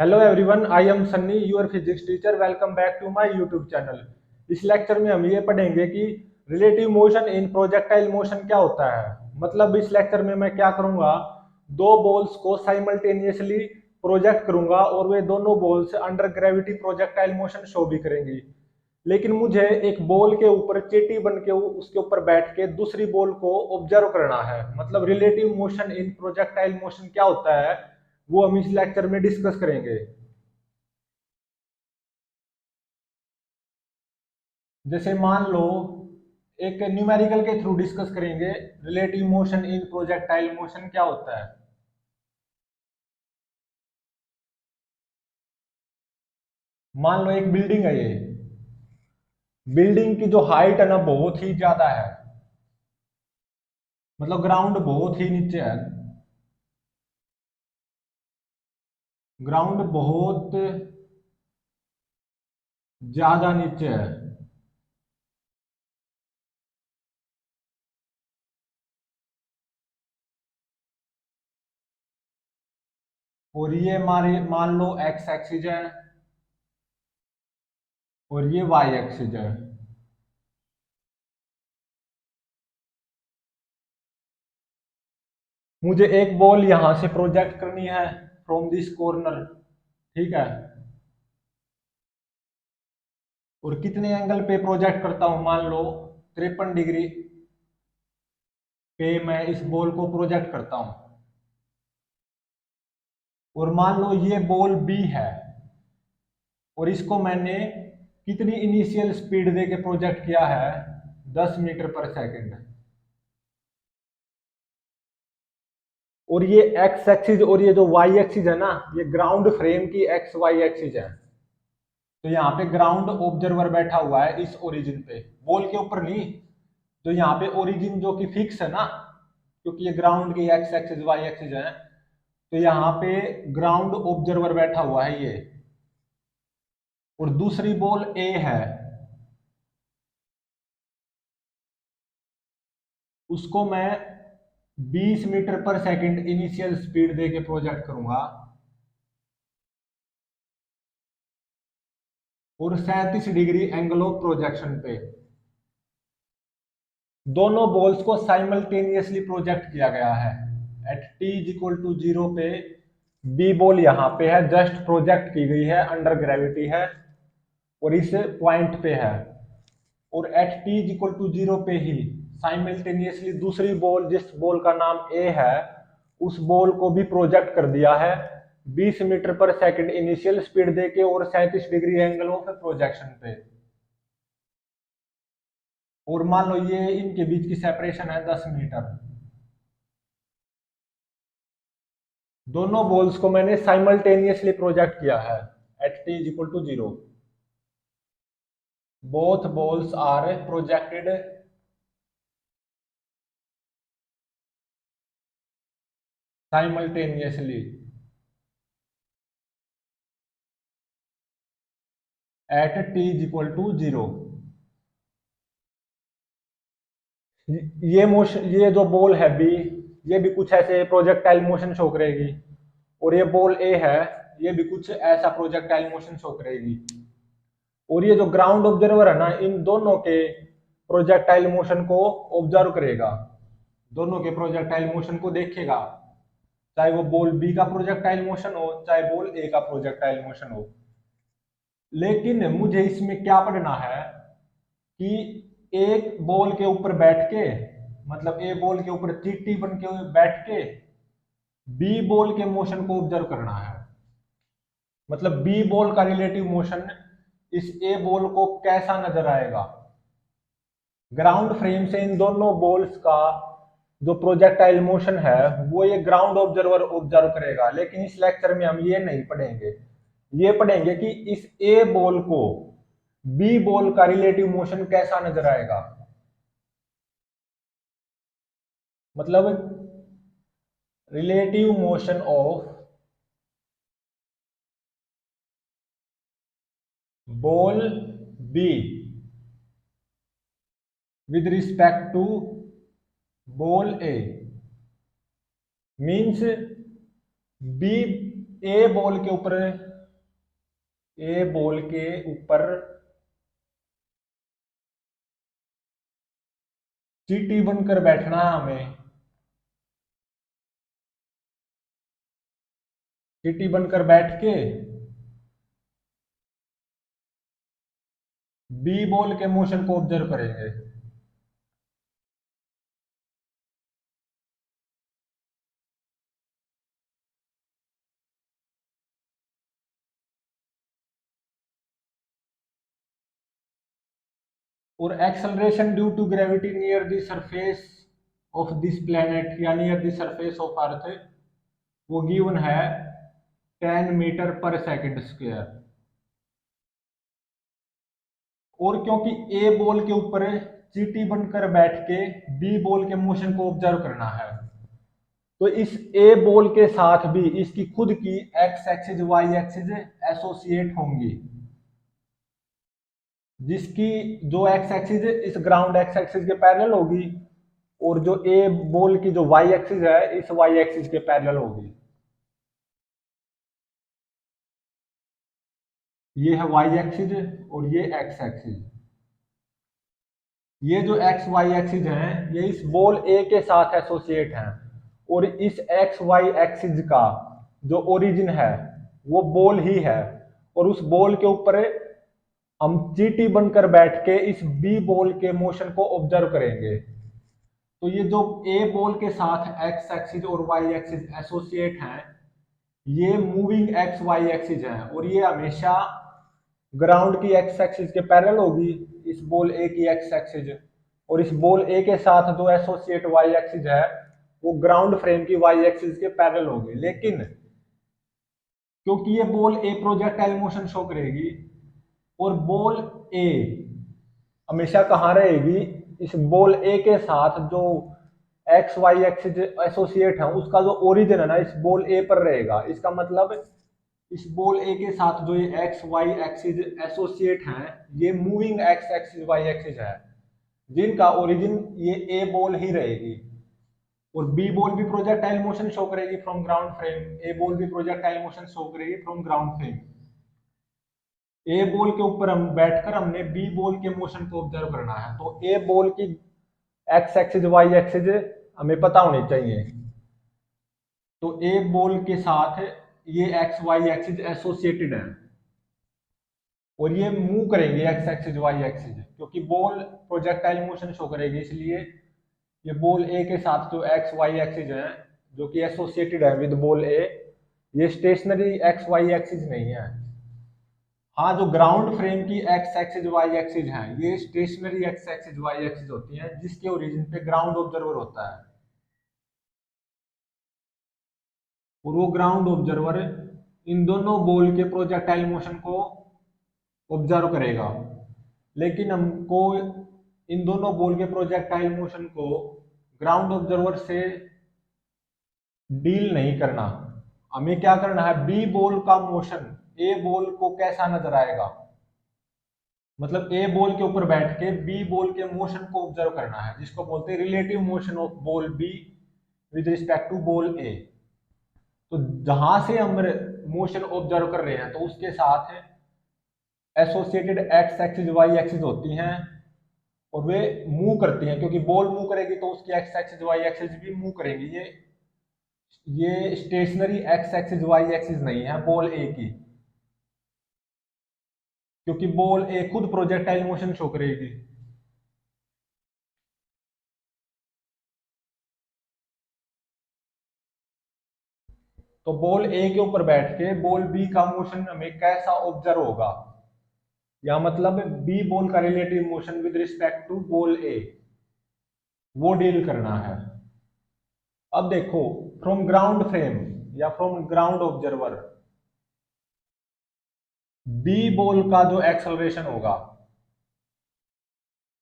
Hello everyone, I am Sunny, your physics teacher. Welcome back to my YouTube channel. इस lecture में हम ये पढ़ेंगे कि relative motion in projectile motion क्या होता है। मतलब इस लेक्चर में मैं क्या करूंगा, दो बॉल्स को साइमल्टेनियसली प्रोजेक्ट करूंगा और वे दोनों balls under gravity projectile motion show भी करेंगी। लेकिन मुझे एक बॉल के ऊपर चींटी बन के उसके ऊपर बैठ के दूसरी बॉल को ऑब्जर्व करना है। मतलब relative motion in projectile motion क्या होता है, वो हम इस लेक्चर में डिस्कस करेंगे। जैसे मान लो, एक न्यूमेरिकल के थ्रू डिस्कस करेंगे relative motion in projectile motion क्या होता है। मान लो एक बिल्डिंग है, ये बिल्डिंग की जो हाइट है ना बहुत ही ज्यादा है। मतलब ग्राउंड बहुत ही नीचे है। ग्राउंड बहुत ज्यादा नीचे है। और ये हमारे मान लो एक्स एक्सिस है और ये वाई एक्सिस है। मुझे एक बॉल यहां से प्रोजेक्ट करनी है फ्रॉम दिस कॉर्नर, ठीक है। और कितने एंगल पे प्रोजेक्ट करता हूं, मान लो 53 डिग्री पे मैं इस बॉल को प्रोजेक्ट करता हूं। और मान लो ये बॉल बी है और इसको मैंने कितनी इनिशियल स्पीड दे के प्रोजेक्ट किया है, 10 मीटर पर सेकंड। और ये एक्स एक्सिस और ये जो वाई एक्सिस है ना, ये ग्राउंड फ्रेम की एक्स वाई एक्सिस है। तो यहाँ पे ग्राउंड ऑब्जर्वर बैठा हुआ है इस ओरिजिन पे, बॉल के ऊपर नहीं। तो यहाँ पे ओरिजिन जो कि फिक्स है ना, क्योंकि ये ग्राउंड की एक्स एक्सिस वाई एक्सिस है। तो यहाँ पे ग्राउंड ऑब्जर्वर बैठा हुआ है ये। और दूसरी बॉल ए है, उसको मैं 20 मीटर पर सेकंड इनिशियल स्पीड दे के प्रोजेक्ट करूंगा। और 37 डिग्री एंगल ऑफ प्रोजेक्शन पे दोनों बॉल्स को साइमल्टेनियसली प्रोजेक्ट किया गया है। At T is equal to 0 पे बी बॉल यहाँ पे है, जस्ट प्रोजेक्ट की गई है, अंडर ग्रेविटी है और इस पॉइंट पे है। और at T is equal to 0 पे ही साइमल्टेनियसली दूसरी बॉल, जिस बॉल का नाम ए है, उस बॉल को भी प्रोजेक्ट कर दिया है 20 मीटर पर सेकंड इनिशियल स्पीड देके और 37 डिग्री एंगल ऑफ प्रोजेक्शन पे। और मान लो ये इनके बीच की सेपरेशन है 10 मीटर। दोनों बॉल्स को मैंने साइमल्टेनियसली प्रोजेक्ट किया है at T is equal to 0। Both balls are projected simultaneously at T is equal to 0। ये मोशन, ये जो बॉल है बी, ये भी कुछ ऐसे प्रोजेक्टाइल मोशन शो करेगी। और ये बॉल ए है, ये भी कुछ ऐसा प्रोजेक्टाइल मोशन शो करेगी। और ये जो ग्राउंड ऑब्जर्वर है ना, इन दोनों के प्रोजेक्टाइल मोशन को ऑब्जर्व करेगा, दोनों के प्रोजेक्टाइल मोशन को देखेगा। चाहे वो बॉल बी का प्रोजेक्टाइल मोशन हो, चाहे बॉल ए का प्रोजेक्टाइल मोशन हो। लेकिन मुझे इसमें क्या पढ़ना है कि एक बॉल के ऊपर बैठ के, मतलब ए बॉल के ऊपर चींटी बन के बैठ के बी बॉल के मोशन को ऑब्जर्व करना है। मतलब बी बॉल का रिलेटिव मोशन इस ए बॉल को कैसा नजर आएगा। ग्राउंड फ्रेम से इन दोनों बॉल्स का जो प्रोजेक्टाइल मोशन है वो ये ग्राउंड ऑब्जर्वर ऑब्जर्व करेगा। लेकिन इस लेक्चर में हम ये नहीं पढ़ेंगे, ये पढ़ेंगे कि इस ए बॉल को बी बॉल का रिलेटिव मोशन कैसा नजर आएगा। मतलब relative motion of ball B with respect to ball A means B, A ball के ऊपर ए बॉल के ऊपर चींटी बनकर बैठना है हमें, चींटी बनकर बैठ के बी बॉल के मोशन को ऑब्जर्व करेंगे। और acceleration due to gravity near the surface of this planet या near the surface of earth, वो गिवन है 10 मीटर पर सेकंड स्क्वायर। और क्योंकि ए बॉल के ऊपर चींटी बनकर बैठ के बी बॉल के मोशन को ऑब्जर्व करना है, तो इस ए बॉल के साथ भी इसकी खुद की x axis y axis associate होंगी, जिसकी जो एक्स एक्सिस इस ग्राउंड एक्स एक्सिस के पैरेलल होगी, और जो ए बॉल की जो वाई एक्सिस है इस वाई एक्सिस के पैरेलल होगी। ये है वाई एक्सिस और ये एक्स एक्सिस। ये जो एक्स वाई एक्सिस हैं ये इस बॉल ए के साथ एसोसिएट हैं, और इस एक्स वाई एक्सिस का जो ओरिजिन है वो बॉल ही है, और उस बॉल के ऊपर हम चींटी बनकर बैठ के इस बी बॉल के मोशन को ऑब्जर्व करेंगे। तो ये जो ए बॉल के साथ एक्स एक्सिस और वाई एक्सिस एसोसिएट हैं, ये मूविंग एक्स वाई एक्सिस हैं, और ये हमेशा ग्राउंड की एक्स एक्सिस के पैरेलल होगी, इस बॉल ए की एक्स एक्सिस, और इस बॉल ए के साथ जो एसोसिएट वाई एक्सिस है वो ग्राउंड फ्रेम की वाई एक्सिस के पैरेलल होगी। लेकिन क्योंकि ये बॉल ए प्रोजेक्टाइल मोशन शो करेगी, और बॉल ए हमेशा कहाँ रहेगी, इस बॉल ए के साथ जो एक्स वाई एक्सिस एसोसिएट है उसका जो ओरिजिन है ना इस बॉल ए पर रहेगा। इसका मतलब इस बॉल ए के साथ जो ये एक्स वाई एक्सिस एसोसिएट हैं ये moving x axis y axis है, जिनका ओरिजिन ये ए बॉल ही रहेगी। और बी बॉल भी प्रोजेक्टाइल मोशन शो करेगी from ground frame, A ball भी प्रोजेक्टाइल मोशन शो करेगी from ground frame. A ball के ऊपर हम बैठकर हमने बी बॉल के मोशन को ऑब्जर्व करना है, तो ए बॉल की एक्स एक्सिस वाई एक्सिस हमें पता होनी चाहिए। तो ए बॉल के साथ ये एक्स वाई एक्सिस एसोसिएटेड है, और ये मूव करेंगे एक्स एक्सिस वाई एक्सिस, क्योंकि बॉल प्रोजेक्टाइल मोशन शो करेगी, इसलिए ये बॉल ए के साथ जो एक्स वाई एक्सिस है जो कि एसोसिएटेड है विद बॉल ए, ये स्टेशनरी एक्स वाई एक्सिस नहीं है। हाँ, जो ग्राउंड फ्रेम की एक्स एक्सिस वाई एक्सिस हैं ये stationary x axis y axis होती हैं, जिसके ओरिजिन पे ग्राउंड ऑब्जर्वर होता है, और वो ग्राउंड ऑब्जर्वर इन दोनों बॉल के प्रोजेक्टाइल मोशन को ऑब्जर्व करेगा। लेकिन हमको इन दोनों बॉल के प्रोजेक्टाइल मोशन को ग्राउंड ऑब्जर्वर से डील नहीं करना। हमें क्या करना है, बी बॉल का मोशन ए बॉल को कैसा नजर आएगा, मतलब ए बॉल के ऊपर बैठ के बी बॉल के मोशन को ऑब्जर्व करना है, जिसको बोलते हैं relative motion of ball B with respect to ball A. तो जहां से हम मोशन ऑब्जर्व कर रहे हैं तो उसके साथ associated x axis y axis होती हैं, और वे मूव करती हैं, क्योंकि बॉल मूव करेगी तो उसकी एक्स एक्सिस वाई एक्सिस भी मूव करेंगी। ये stationary x axis y axis नहीं है बॉल ए की, क्योंकि बॉल ए खुद प्रोजेक्टाइल मोशन शो करेगी। तो बॉल ए के ऊपर बैठ के बॉल बी का मोशन हमें कैसा ऑब्जर्व होगा, या मतलब बी बॉल का relative motion with respect to ball A, वो डील करना है। अब देखो, फ्रॉम ग्राउंड फ्रेम या from ground observer B ball का जो एक्सेलरेशन होगा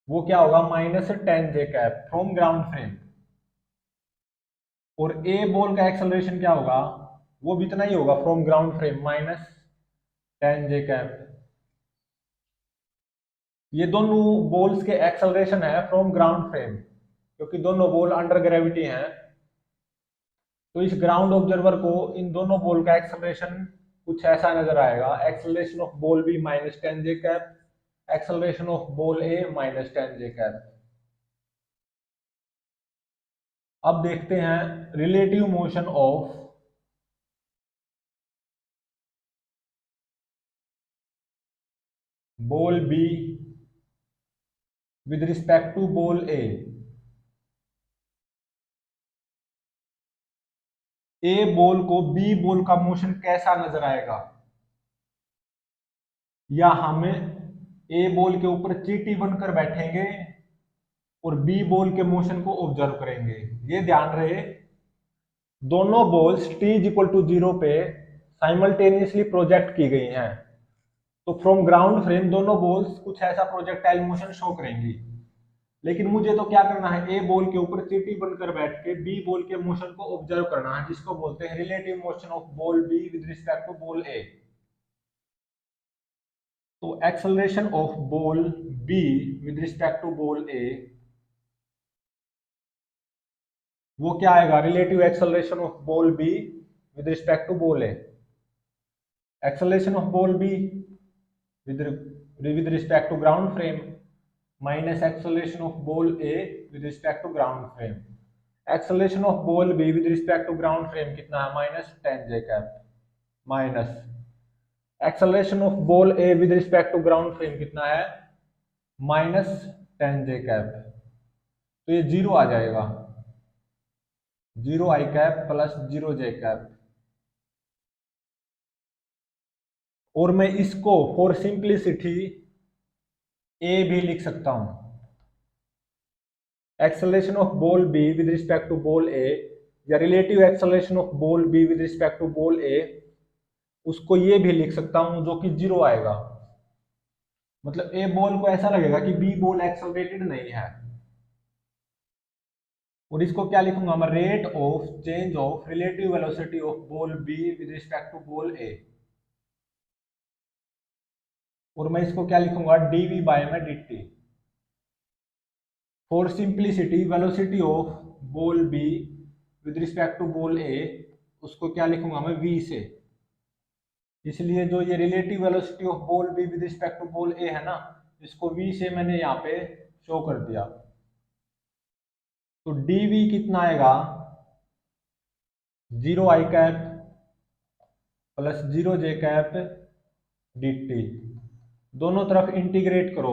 वो क्या होगा, -10 j cap from ground frame, और ए बॉल का एक्सेलरेशन क्या होगा, वो भी इतना ही होगा from ground frame -10 j cap. ये दोनों बॉल्स के एक्सेलरेशन है फ्रॉम ग्राउंड फ्रेम, क्योंकि दोनों बॉल अंडर ग्रेविटी हैं। तो इस ग्राउंड ऑब्जर्वर को इन दोनों बॉल का एक्सेलरेशन कुछ ऐसा नजर आएगा, acceleration of ball B minus 10 j cap, acceleration of ball A minus 10 j cap. अब देखते हैं relative motion of ball B with respect to ball A. A ball को बी बॉल का मोशन कैसा नजर आएगा, या हम ए बॉल के ऊपर चींटी बनकर बैठेंगे और बी बॉल के मोशन को ऑब्जर्व करेंगे। ये ध्यान रहे, दोनों balls t is equal to 0 पे साइमल्टेनियसली प्रोजेक्ट की गई हैं। तो फ्रॉम ग्राउंड फ्रेम दोनों बॉल्स कुछ ऐसा प्रोजेक्टाइल मोशन शो करेंगी। लेकिन मुझे तो क्या करना है, ए बॉल के ऊपर चींटी बनकर बैठ के बी बॉल के मोशन को ऑब्जर्व करना है, जिसको बोलते हैं relative motion of ball B with respect to ball A. तो acceleration of ball B with respect to ball A, वो क्या आएगा, relative acceleration of ball B with respect to ball A. Acceleration of ball B with respect to ground frame minus acceleration of ball A with respect to ground frame. Acceleration of ball B with respect to ground frame कितना है, minus 10 j cap, minus acceleration of ball A with respect to ground frame कितना है, minus 10 j cap. तो ये zero आ जाएगा, 0 आई cap plus 0 जे cap. और मैं इसको फॉर सिंप्लिसिटी ए भी लिख सकता हूं। Acceleration of ball B with respect to ball A, या relative acceleration of ball B with respect to ball A, उसको ये भी लिख सकता हूं जो कि 0 आएगा। मतलब ए बॉल को ऐसा लगेगा कि बी बॉल एक्सेलरेटेड नहीं है। और इसको क्या लिखूंगा मैं, rate of change of relative velocity of ball B with respect to ball A. और मैं इसको क्या लिखूंगा, डीवी बाय में dt। For simplicity velocity of ball B with respect to ball A, उसको क्या लिखूंगा मैं, v से। इसलिए जो ये relative velocity of ball B with respect to ball A है ना, इसको v से मैंने यहाँ पे शो कर दिया। तो dv कितना आएगा, 0 आई कैप प्लस 0 जे कैप dt। दोनों तरफ इंटीग्रेट करो।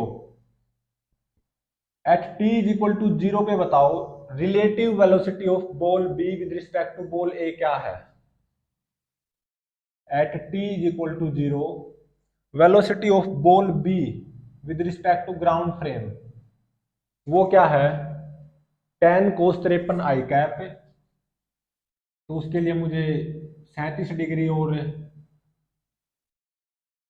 At t is equal to 0 पे बताओ relative velocity of ball b with respect to ball a क्या है। At t is equal to 0 velocity of ball b with respect to ground frame, वो क्या है, tan cos 53 आई कैप। तो उसके लिए मुझे 37 डिग्री और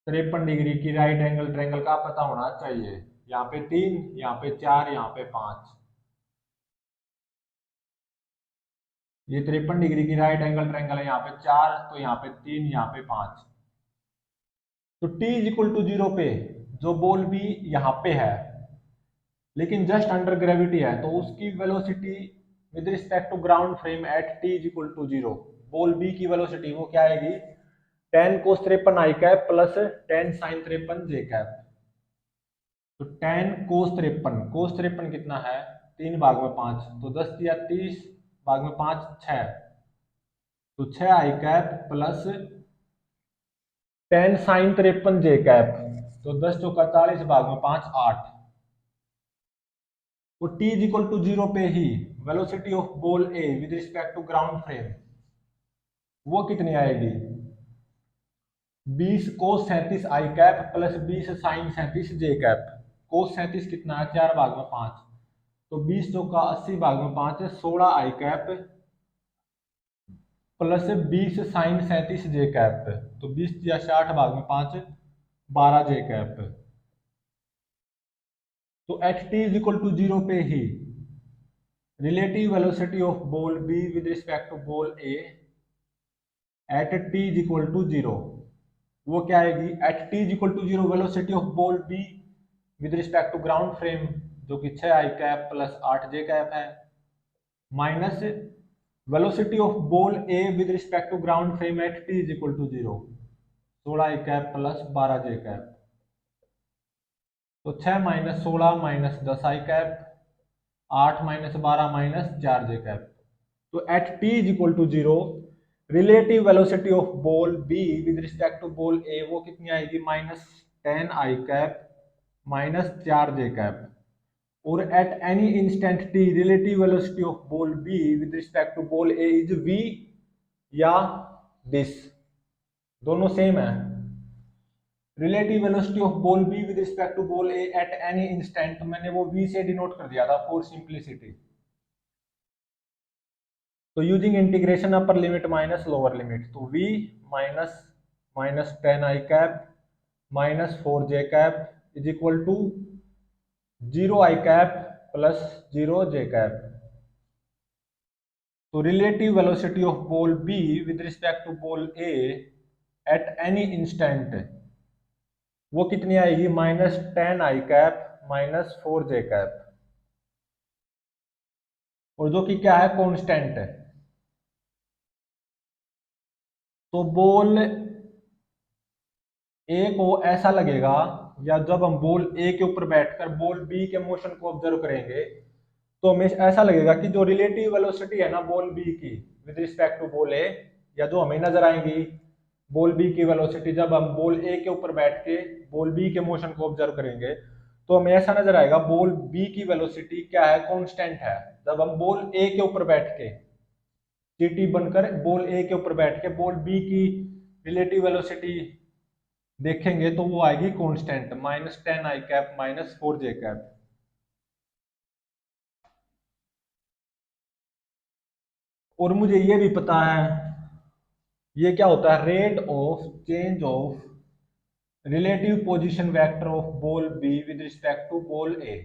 53 डिग्री की राइट एंगल ट्रायंगल का पता होना चाहिए। यहाँ पे 3, यहाँ पे 4, यहाँ पे 5। ये 53 डिग्री की राइट एंगल ट्रायंगल है, यहाँ पे 4, तो यहाँ पे 3, यहाँ पे 5। तो t इज इक्वल टू 0 पे जो बॉल भी यहाँ पे है लेकिन जस्ट अंडर ग्रेविटी है, तो उसकी velocity with respect to ground frame at t is equal to 0, ball B की वेलोसिटी वो क्या आएगी, tan cos 53 i cap plus tan sin 53 j cap. तो tan cos 53 कितना है, 3 भाग में 5, तो 10 या 30 भाग में 5 6, तो 6 I cap plus tan sin 53 j cap, तो 10 चौका 40 भाग में 5 8। तो t इज इक्वल टू 0 पे ही velocity of ball A with respect to ground frame वो कितनी आएगी, 20 cos 37 I cap plus 20 sin 37 J cap. cos 37 कितना है, 4 भाग में 5, तो 20 चौका 80 भाग में 5 16 I cap plus 20 sin 37 J cap, तो 20 या 60 भाग में 5 12 जे कैप। तो at t is equal to 0 पे ही relative velocity of ball b with respect to ball a at t is equal to 0, वो क्या आएगी, at t is equal to 0 velocity of ball b with respect to ground frame जो कि 6 I cap plus 8 J cap है, minus velocity of ball a with respect to ground frame at t is equal to 0, 16 i cap plus 12 J cap. तो 6 minus 16 minus 10 आई cap, 8 minus 12 minus 4 जे cap. तो at T is equal to 0 relative velocity of ball B with respect to ball A वो कितनी आएगी, minus 10 आई cap minus 4 जे cap. और at any instant t relative velocity of ball B with respect to ball A is V या this, दोनों same है। Relative velocity of ball B with respect to ball A at any instant, मैंने वो V से denote कर दिया था for simplicity. तो using integration upper limit minus lower limit, तो v minus minus 10 I cap minus 4 J cap is equal to 0 I cap plus 0 J cap. तो relative velocity of ball B with respect to ball A at any instant वो कितनी आएगी, minus 10 आई cap minus 4 जे cap, और जो कि क्या है, constant है। तो बॉल ए को ऐसा लगेगा, या जब हम बॉल ए के ऊपर बैठकर बॉल बी के मोशन को ऑब्जर्व करेंगे तो हमें ऐसा लगेगा कि जो रिलेटिव वेलोसिटी है ना बॉल बी की with respect to ball A, या जो हमें नजर आएंगी बॉल बी की वेलोसिटी जब हम बॉल ए के ऊपर बैठ के बॉल बी के मोशन को ऑब्जर्व करेंगे, तो हमें ऐसा नजर आएगा बॉल बी की वेलोसिटी क्या है, कांस्टेंट है। जब हम बॉल ए के ऊपर बैठ के जीटी बनकर बॉल ए के ऊपर बैठ के बॉल बी की रिलेटिव वेलोसिटी देखेंगे तो वो आएगी कांस्टेंट, माइनस 10 आई कैप माइनस 4 जे कैप। और मुझे ये भी पता है ये क्या होता है, rate of change of relative position vector of ball B with respect to ball A.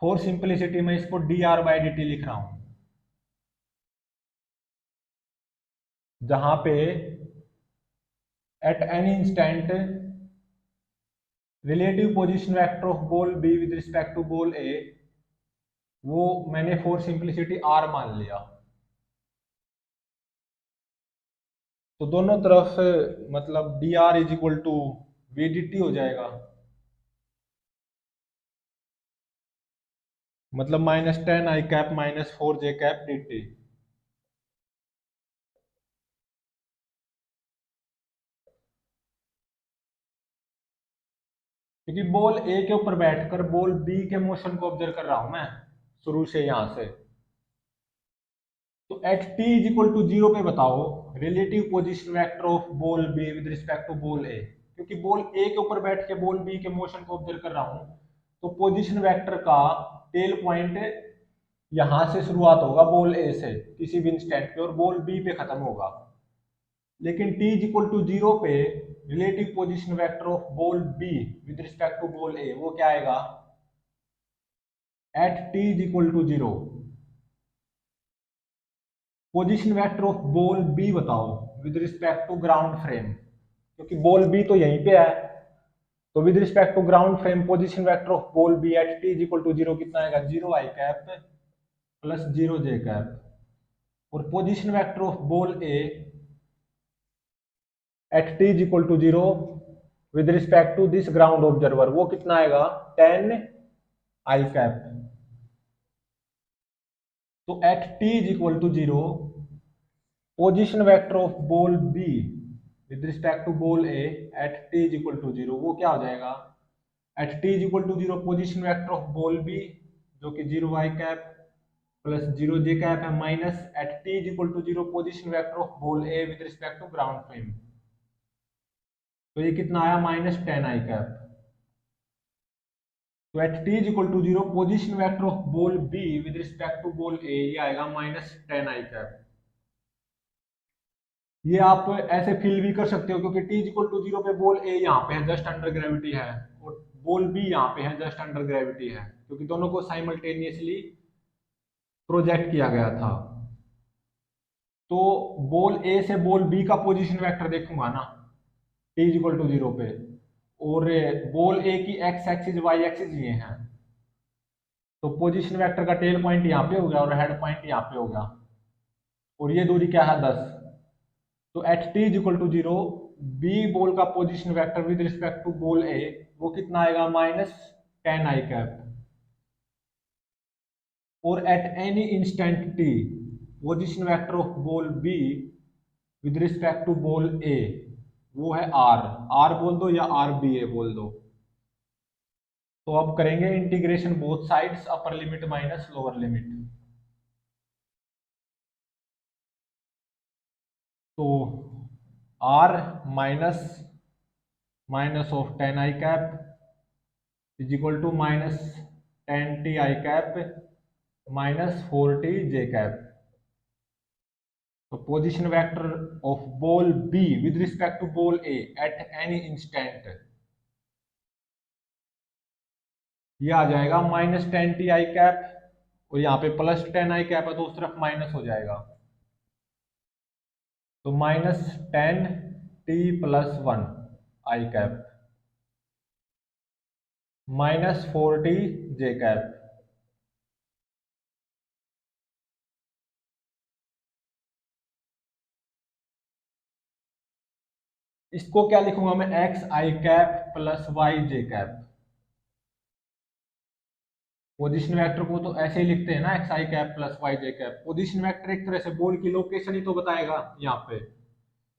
For simplicity मैं इसको D R by D T लिख रहा हूं, जहां पे at any instant relative position vector of ball B with respect to ball A वो मैंने for simplicity are मान लिया। तो दोनों तरफ मतलब D R is equal to V D T हो जाएगा, मतलब माइनस 10 आई कैप माइनस 4 जे कैप डी टी। क्योंकि बॉल ए के ऊपर बैठकर बॉल बी के मोशन को ऑब्जर्व कर रहा हूं मैं शुरू से यहां से। तो at T is equal to 0 पे बताओ relative position vector of ball B with respect to ball A, क्योंकि बॉल ए के ऊपर बैठ के बॉल बी के मोशन को ऑब्जर्व कर रहा हूं, तो पोजीशन वेक्टर का टेल पॉइंट यहां से शुरुआत होगा बॉल ए से किसी भी इंस्टेंट पे और बॉल बी पे खत्म होगा। लेकिन t इज इक्वल टू 0 पे relative position vector of ball B with respect to ball A वो क्या आएगा, at t is equal to 0 position vector of ball B बताओ with respect to ground frame, क्योंकि बॉल बी तो यहीं पे है। तो with respect to ground frame position vector of ball B at t is equal to 0 कितना आएगा, 0 आई cap plus 0 जे cap. और position vector of ball A at t is equal to 0 with respect to this ground observer वो कितना आएगा, 10 आई cap. तो at t is equal to 0 position vector of ball B with respect to ball A at t is equal to 0 वो क्या हो जाएगा, at t is equal to 0 position vector of ball B जो कि 0 आई cap plus 0 जे cap है minus at t is equal to 0 position vector of ball A with respect to ground frame, तो ये कितना आया, माइनस 10 आई कैप। तो at t is equal to 0 position vector of ball B with respect to ball A ये आएगा minus 10 आई cap. ये आप ऐसे फील भी कर सकते हो क्योंकि t इज इक्वल टू 0 पे बॉल ए यहाँ पे है जस्ट अंडर ग्रेविटी है और बॉल बी यहाँ पे है जस्ट अंडर ग्रेविटी है, क्योंकि दोनों को साइमल्टेनियसली प्रोजेक्ट किया गया था। तो बॉल ए से बॉल बी का पोजीशन वेक्टर देखूंगा ना t इज इक्वल टू 0 पे, और बॉल ए की एक्स एक्सिस वाई एक्सिस ये हैं, तो पोजीशन वेक्टर का टेल पॉइंट यहाँ पे हो गया और हेड पॉइंट यहाँ पे हो गया, और ये दूरी क्या है 10। तो at T is equal to 0 B ball का position vector with respect to ball A वो कितना आएगा -10 i कैप। और at any instant t position vector of ball B with respect to ball A वो है आर। आर बोल दो या आर बी ए बोल दो। तो अब करेंगे integration both sides, upper limit minus lower limit. तो r minus minus of 10 i cap is equal to -10 t i cap -4 t j cap. तो position vector of ball B with respect to ball A at any instant ये आ जाएगा -10 t i cap, और यहाँ पे +10 i cap है तो उस तरफ माइनस हो जाएगा। तो -10 t +1 i cap -4 t j cap. इसको क्या लिखूंगा मैं, xi cap +yj cap. Position vector को तो ऐसे ही लिखते हैं ना, xi cap +yj cap. Position vector एक तरह से बॉल की लोकेशन ही तो बताएगा। यहाँ पे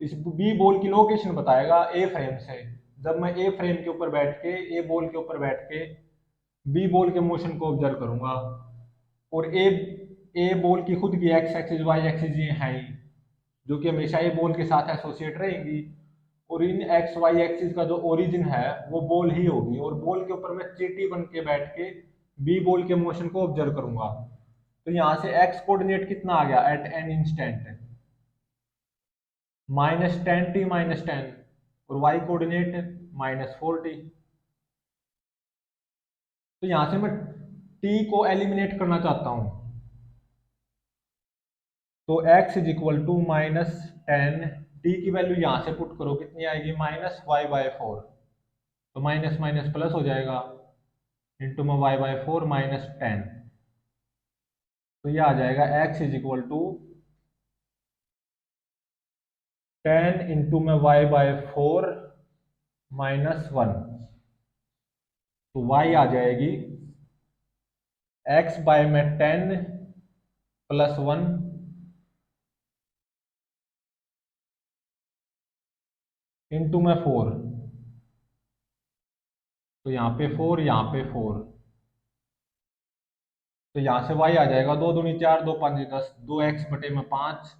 इस बी बॉल की लोकेशन बताएगा ए फ्रेम से। जब मैं ए फ्रेम के ऊपर बैठ के, ए बॉल के ऊपर बैठ के बी बॉल के मोशन को ऑब्जर्व करूंगा, और ए बॉल की खुद की एक्स एक्सिस वाई एक्सिस ये है ही, जो कि हमेशा ए बॉल के साथ एसोसिएट रहेंगी। और इन एक्स वाई एक्सिस का जो ओरिजिन है वो बॉल ही होगी, और बॉल के ऊपर मैं चीटी बन के बैठ के बी बॉल के मोशन को ऑब्जर्व करूंगा। तो यहाँ से एक्स कोऑर्डिनेट कितना आ गया एट एन इंस्टेंट, -10 t -10, और वाई कोऑर्डिनेट -4 t। तो यहां से मैं t को एलिमिनेट करना चाहता हूं, तो x is equal to -10, t की वैल्यू यहां से पुट करो कितनी आएगी -y/4। तो माइनस माइनस प्लस हो जाएगा, इंटू में y/4 -10। तो ये आ जाएगा x is equal to 10 into में y/4 -1। तो y आ जाएगी x बाय में 10 +1 इंटू में 4। तो यहाँ पे 4, यहाँ पे 4। तो यहाँ से y आ जाएगा 2 दूनी 4, 2 5 10, 2x/5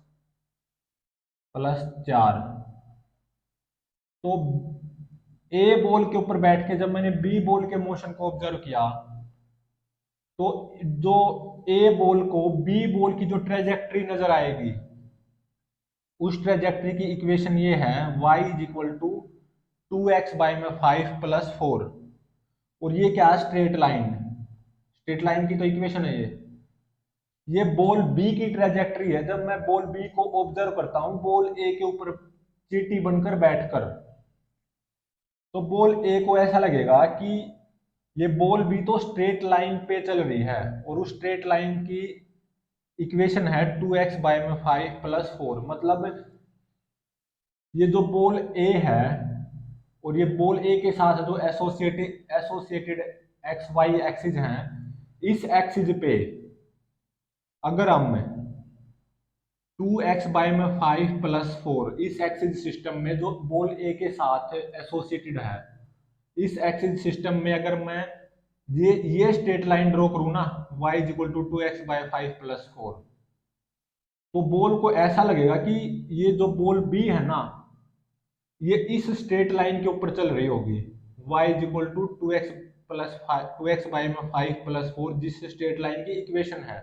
+4। तो ए बॉल के ऊपर बैठ के जब मैंने बी बॉल के मोशन को ऑब्जर्व किया, तो जो ए बॉल को बी बॉल की जो ट्रेजेक्ट्री नजर आएगी, उस ट्रेजेक्ट्री की इक्वेशन ये है y is equal to 2x/5 +4। और ये क्या है, स्ट्रेट लाइन। स्ट्रेट लाइन की तो इक्वेशन है ये बॉल बी की ट्रेजेक्ट्री है। जब मैं बॉल बी को ऑब्जर्व करता हूं बॉल ए के ऊपर चीटी बनकर बैठकर, तो बॉल ए को ऐसा लगेगा कि ये बॉल बी तो स्ट्रेट लाइन पे चल रही है, और उस स्ट्रेट लाइन की इक्वेशन है 2x/5 +4। मतलब ये जो बॉल ए है और ये बॉल ए के साथ जो एसोसिएटेड एक्स वाई एक्सिस हैं, इस एक्सिस पे अगर हम 2x/5 +4 इस एक्सिस सिस्टम में जो बॉल ए के साथ एसोसिएटेड है, इस एक्सिस सिस्टम में अगर मैं ये स्ट्रेट लाइन ड्रॉ करूँ ना, y is equal to 2x/5 +4, तो बॉल को ऐसा लगेगा कि ये जो बॉल बी है ना, ये इस स्ट्रेट लाइन के ऊपर चल रही होगी। y is equal to 2x/5 +4 जिस स्ट्रेट लाइन की इक्वेशन है।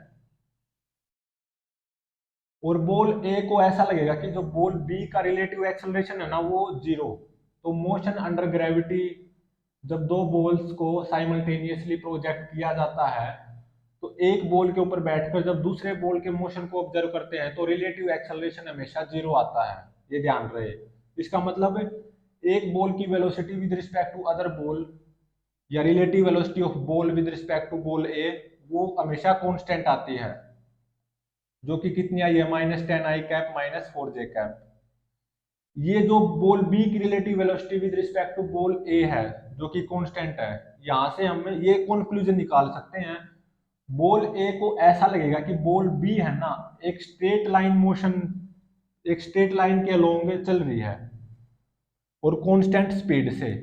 और बॉल ए को ऐसा लगेगा कि जो बॉल बी का रिलेटिव एक्सेलरेशन है ना वो 0। तो मोशन अंडर ग्रेविटी, जब दो बॉल्स को साइमल्टेनियसली प्रोजेक्ट किया जाता है, तो एक बॉल के ऊपर बैठकर जब दूसरे बॉल के मोशन को ऑब्जर्व करते हैं तो रिलेटिव एक्सेलरेशन हमेशा 0 आता है, ये ध्यान रहे। इसका मतलब एक बॉल की velocity with respect to other ball, या relative velocity of ball with respect to ball A, वो हमेशा कांस्टेंट आती है, जो कि कितनी आई है -10 i कैप -4 j कैप। ये जो बॉल बी की relative velocity with respect to ball A है, जो कि कांस्टेंट है, यहां से हम ये कंक्लूजन निकाल सकते हैं, बॉल ए को ऐसा लगेगा कि बॉल बी है ना, एक स्ट्रेट लाइन मोशन, एक स्ट्रेट लाइन के अलोंग चल रही है, और कांस्टेंट स्पीड से।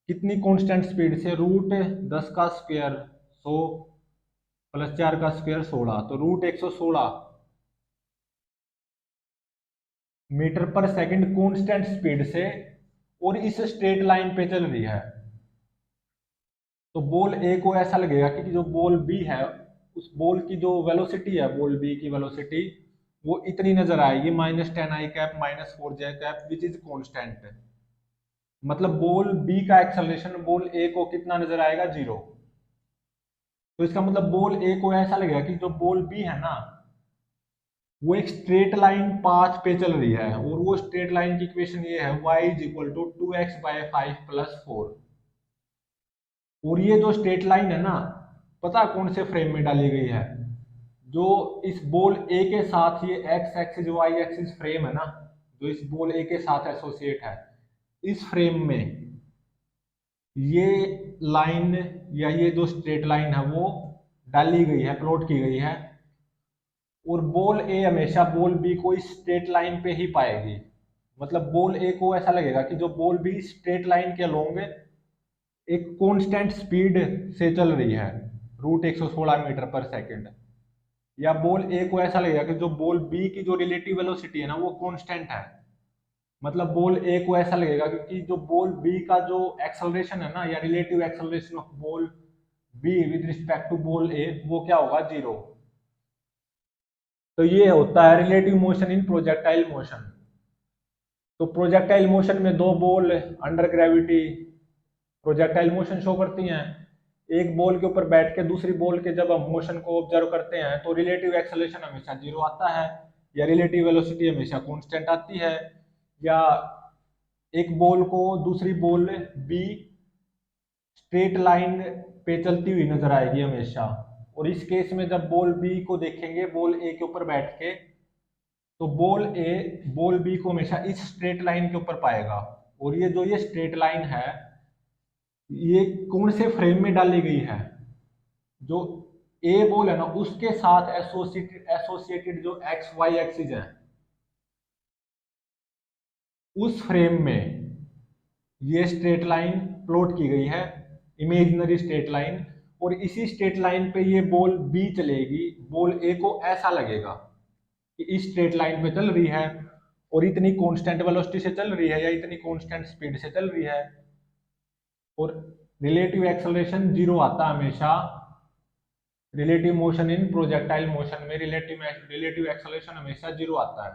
कितनी कांस्टेंट स्पीड से? रूट 10 का स्क्वायर 100 प्लस 4 का स्क्वायर 16, तो रूट 116 मीटर पर सेकंड कांस्टेंट स्पीड से, और इस स्ट्रेट लाइन पे चल रही है। तो बॉल ए को ऐसा लगेगा कि जो बॉल बी है, उस बॉल की जो वेलोसिटी है, बॉल बी की वेलोसिटी वो इतनी नजर आएगी, -10 i cap -4j cap which is constant. मतलब बॉल बी का एक्सेलरेशन बॉल ए को कितना नजर आएगा? 0। तो इसका मतलब बॉल ए को ऐसा लगेगा कि जो बॉल बी है ना, वो एक स्ट्रेट लाइन पाथ पे चल रही है, और वो स्ट्रेट लाइन की इक्वेशन ये है, y is equal to 2x/5 + 4। और ये जो स्ट्रेट लाइन है ना, पता कौन से फ्रेम में डाली गई है? जो इस बॉल ए के साथ ये x axis y axis frame है ना, जो इस बॉल ए के साथ एसोसिएट है, इस फ्रेम में ये लाइन या ये जो स्ट्रेट लाइन है वो डाली गई है, प्लॉट की गई है। और बॉल ए हमेशा बॉल बी को इस स्ट्रेट लाइन पे ही पाएगी। मतलब बॉल ए को ऐसा लगेगा कि जो बॉल बी स्ट्रेट लाइन के अलोंग एक कांस्टेंट स्पीड से चल रही है, रूट 116 मीटर पर सेकंड। या बॉल ए को ऐसा लगेगा कि जो बॉल बी की जो रिलेटिव वेलोसिटी है ना, वो कांस्टेंट है। मतलब बॉल ए को ऐसा लगेगा क्योंकि जो बॉल बी का जो एक्सेलरेशन है ना, या relative acceleration of ball B with respect to ball A, वो क्या होगा? 0। तो ये होता है relative motion in projectile motion. तो प्रोजेक्टाइल मोशन में दो ball under gravity projectile motion show करती हैं। एक बॉल के ऊपर बैठ के दूसरी बॉल के जब हम मोशन को ऑब्जर्व करते हैं तो रिलेटिव एक्सेलरेशन हमेशा 0 आता है, या रिलेटिव वेलोसिटी हमेशा कांस्टेंट आती है, या एक बॉल को दूसरी बॉल बी स्ट्रेट लाइन पे चलती हुई नजर आएगी हमेशा। और इस केस में जब बॉल बी को देखेंगे बॉल ए के ऊपर बैठ के, तो बॉल ए बॉल बी को हमेशा इस स्ट्रेट लाइन के ऊपर पाएगा। और ये जो ये स्ट्रेट लाइन है, ये कौन से फ्रेम में डाली गई है? जो ए बॉल है ना, उसके साथ एसोसिएटेड एसोसिएटेड जो एक्स वाई एक्सिस है, उस फ्रेम में ये स्ट्रेट लाइन प्लॉट की गई है, इमेजिनरी स्ट्रेट लाइन। और इसी स्ट्रेट लाइन पे ये बॉल बी चलेगी, बॉल ए को ऐसा लगेगा कि इस स्ट्रेट लाइन पे चल रही है, और इतनी कांस्टेंट वेलोसिटी से चल रही है, या इतनी कांस्टेंट स्पीड से चल रही है। और रिलेटिव एक्सेलरेशन 0 आता है हमेशा। Relative motion in projectile motion में रिलेटिव रिलेटिव एक्सेलरेशन हमेशा 0 आता है।